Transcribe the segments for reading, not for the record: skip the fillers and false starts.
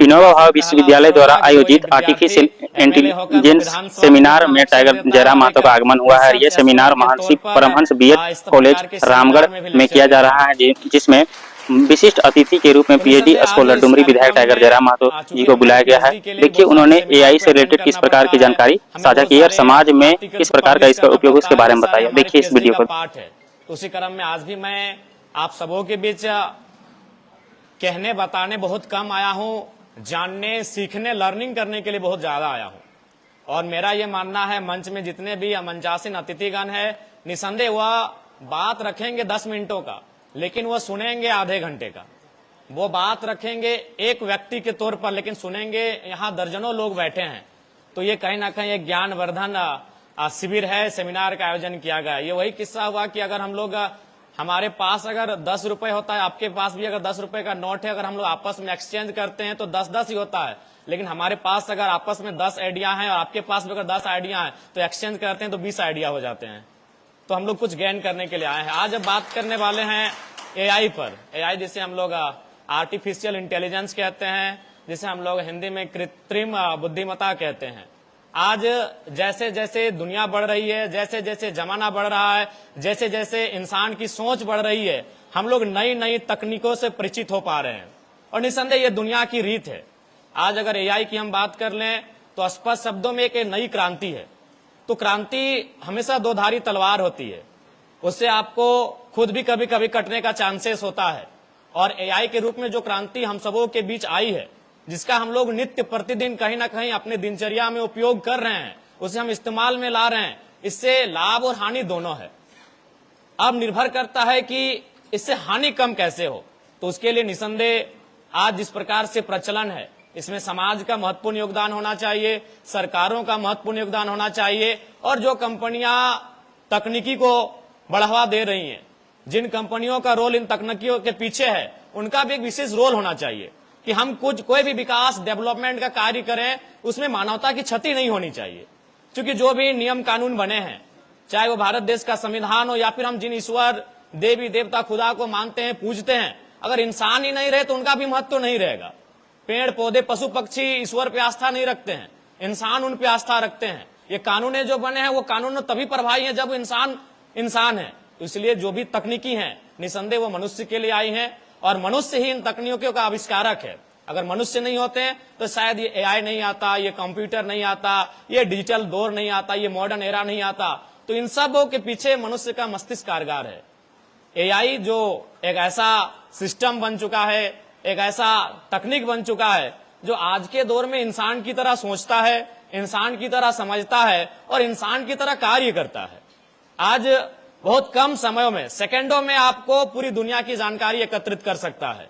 विनोबा भावे विश्वविद्यालय द्वारा आयोजित आर्टिफिशियल इंटेलिजेंस सेमिनार में टाइगर जयराम महतो का आगमन हुआ है। ये सेमिनार महर्षि परमहंस बीएड कॉलेज रामगढ़ में किया जा रहा है, जिसमें विशिष्ट अतिथि के रूप में पीएचडी स्कॉलर डुमरी विधायक टाइगर जयराम महतो जी को बुलाया गया है। देखिए, उन्होंने एआई से रिलेटेड किस प्रकार की जानकारी साझा की और समाज में किस प्रकार का इसका उपयोग उसके बारे में बताया। देखिए इस वीडियो को। उसी क्रम में आज भी मैं आप सबों के बीच कहने बताने बहुत कम आया हूं, जानने सीखने लर्निंग करने के लिए बहुत ज्यादा आया हूं। और मेरा ये मानना है, मंच में जितने भी मंचासीन अतिथिगण है, निसंदेह वह बात रखेंगे 10 मिनटों का, लेकिन वह सुनेंगे आधे घंटे का। वो बात रखेंगे एक व्यक्ति के तौर पर, लेकिन सुनेंगे यहाँ दर्जनों लोग बैठे हैं। तो ये कहीं ना कहीं एक ज्ञानवर्धन शिविर है, सेमिनार का आयोजन किया गया। ये वही किस्सा हुआ कि अगर हम लोग, हमारे पास अगर 10 रुपए होता है, आपके पास भी अगर 10 रुपए का नोट है, अगर हम लोग आपस में एक्सचेंज करते हैं तो 10-10 ही होता है। लेकिन हमारे पास अगर आपस में 10 आइडिया हैं और आपके पास भी अगर 10 आइडिया हैं तो एक्सचेंज करते हैं तो 20 आइडिया हो जाते हैं। तो हम लोग कुछ गेन करने के लिए आए हैं। आज बात करने वाले हैं एआई पर। एआई जिसे हम लोग आर्टिफिशियल इंटेलिजेंस कहते हैं, जिसे हम लोग हिंदी में कृत्रिम बुद्धिमत्ता कहते हैं। आज जैसे जैसे दुनिया बढ़ रही है, जैसे जैसे जमाना बढ़ रहा है, जैसे जैसे इंसान की सोच बढ़ रही है, हम लोग नई नई तकनीकों से परिचित हो पा रहे हैं। और निसंदेह ये दुनिया की रीत है। आज अगर एआई की हम बात कर लें तो स्पष्ट शब्दों में एक नई क्रांति है। तो क्रांति हमेशा दोधारी तलवार होती है, उससे आपको खुद भी कभी कभी कटने का चांसेस होता है। और एआई के रूप में जो क्रांति हम सबों के बीच आई है, जिसका हम लोग नित्य प्रतिदिन कहीं ना कहीं अपने दिनचर्या में उपयोग कर रहे हैं, उसे हम इस्तेमाल में ला रहे हैं, इससे लाभ और हानि दोनों है। अब निर्भर करता है कि इससे हानि कम कैसे हो। तो उसके लिए निसंदेह आज जिस प्रकार से प्रचलन है, इसमें समाज का महत्वपूर्ण योगदान होना चाहिए, सरकारों का महत्वपूर्ण योगदान होना चाहिए, और जो कंपनियां तकनीकी को बढ़ावा दे रही हैं, जिन कंपनियों का रोल इन तकनीकियों के पीछे है, उनका भी एक विशेष रोल होना चाहिए कि हम कोई भी विकास डेवलपमेंट का कार्य करें, उसमें मानवता की क्षति नहीं होनी चाहिए। क्योंकि जो भी नियम कानून बने हैं, चाहे वो भारत देश का संविधान हो या फिर हम जिन ईश्वर देवी देवता खुदा को मानते हैं, पूजते हैं, अगर इंसान ही नहीं रहे तो उनका भी महत्व नहीं रहेगा। पेड़ पौधे पशु पक्षी ईश्वर पे आस्था नहीं रखते हैं, इंसान उन पे आस्था रखते हैं। ये कानून जो बने हैं वो कानून तभी प्रभावी है जब इंसान है। इसलिए जो भी तकनीकी हैं, निसंदेह वो मनुष्य के लिए आई हैं, और मनुष्य ही इन तकनीकों का आविष्कारक है। अगर मनुष्य नहीं होते हैं तो शायद ये एआई नहीं आता, ये कंप्यूटर नहीं आता, ये डिजिटल दौर नहीं आता, ये मॉडर्न एरा नहीं आता। तो इन सब के पीछे मनुष्य का मस्तिष्क कारगर है। एआई जो एक ऐसा सिस्टम बन चुका है, एक ऐसा तकनीक बन चुका है, जो आज के दौर में इंसान की तरह सोचता है, इंसान की तरह समझता है और इंसान की तरह कार्य करता है। आज बहुत कम समयों में, सेकंडों में आपको पूरी दुनिया की जानकारी एकत्रित कर सकता है।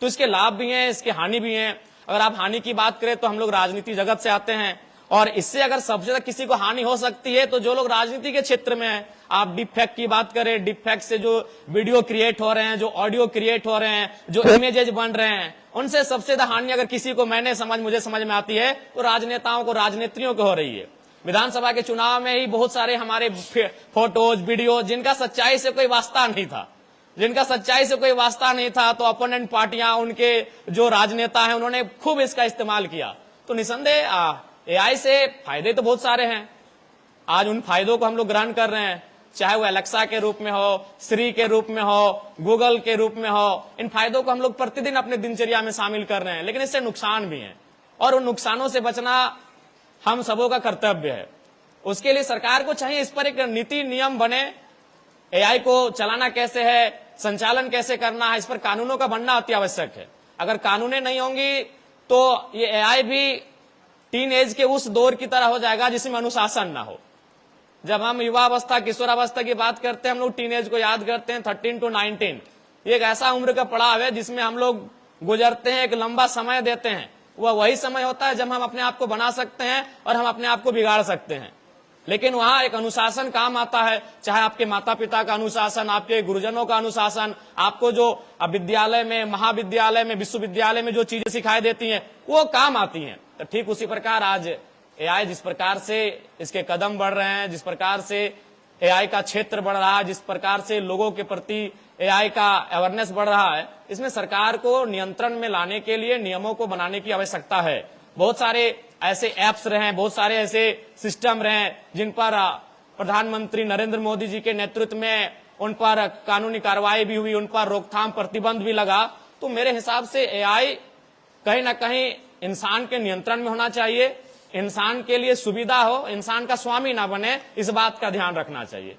तो इसके लाभ भी हैं, इसके हानि भी हैं। अगर आप हानि की बात करें तो हम लोग राजनीति जगत से आते हैं, और इससे अगर सबसे ज्यादा किसी को हानि हो सकती है तो जो लोग राजनीति के क्षेत्र में हैं। आप डीप फैक्ट की बात करें, डीप फैक्ट से जो वीडियो क्रिएट हो रहे हैं, जो ऑडियो क्रिएट हो रहे हैं, जो इमेजेस बन रहे हैं, उनसे सबसे ज्यादा हानि अगर किसी को मुझे समझ में आती है तो राजनेताओं को, राजनेत्रियों को हो रही है। विधानसभा के चुनाव में ही बहुत सारे हमारे फोटोज वीडियो जिनका सच्चाई से कोई वास्ता नहीं था, तो अपोनेंट पार्टियां, उनके जो राजनेता हैं, उन्होंने खूब इसका इस्तेमाल किया। तो निसंदेह एआई से फायदे तो बहुत सारे हैं। आज उन फायदों को हम लोग ग्रहण कर रहे हैं, चाहे वो एलेक्सा के रूप में हो, श्री के रूप में हो, गूगल के रूप में हो। इन फायदों को हम लोग प्रतिदिन अपने दिनचर्या में शामिल कर रहे हैं, लेकिन इससे नुकसान भी है, और उन नुकसानों से बचना हम सबों का कर्तव्य है। उसके लिए सरकार को चाहिए इस पर एक नीति नियम बने। एआई को चलाना कैसे है, संचालन कैसे करना है, इस पर कानूनों का बनना अति आवश्यक है। अगर कानूनें नहीं होंगी तो ये एआई भी टीन एज के उस दौर की तरह हो जाएगा जिसमें अनुशासन ना हो। जब हम युवावस्था, किशोरावस्था की बात करते हैं, हम लोग टीन एज को याद करते हैं, 13 to 19। ये एक ऐसा उम्र का पड़ाव है जिसमें हम लोग गुजरते हैं, एक लंबा समय देते हैं। वह वही समय होता है जब हम अपने आप को बना सकते हैं और हम अपने आप को बिगाड़ सकते हैं। लेकिन वहां एक अनुशासन काम आता है, चाहे आपके माता पिता का अनुशासन, आपके गुरुजनों का अनुशासन, आपको जो विद्यालय में, महाविद्यालय में, विश्वविद्यालय में जो चीजें सिखाई देती हैं वो काम आती हैं। तो ठीक उसी प्रकार आज एआई जिस प्रकार से इसके कदम बढ़ रहे हैं, जिस प्रकार से एआई का क्षेत्र बढ़ रहा है, जिस प्रकार से लोगों के प्रति एआई का अवेयरनेस बढ़ रहा है, इसमें सरकार को नियंत्रण में लाने के लिए नियमों को बनाने की आवश्यकता है। बहुत सारे ऐसे ऐप्स रहे, बहुत सारे ऐसे सिस्टम रहे जिन पर प्रधानमंत्री नरेंद्र मोदी जी के नेतृत्व में उन पर कानूनी कार्रवाई भी हुई, उन पर रोकथाम प्रतिबंध भी लगा। तो मेरे हिसाब से एआई कहीं ना कहीं इंसान के नियंत्रण में होना चाहिए, इंसान के लिए सुविधा हो, इंसान का स्वामी ना बने, इस बात का ध्यान रखना चाहिए।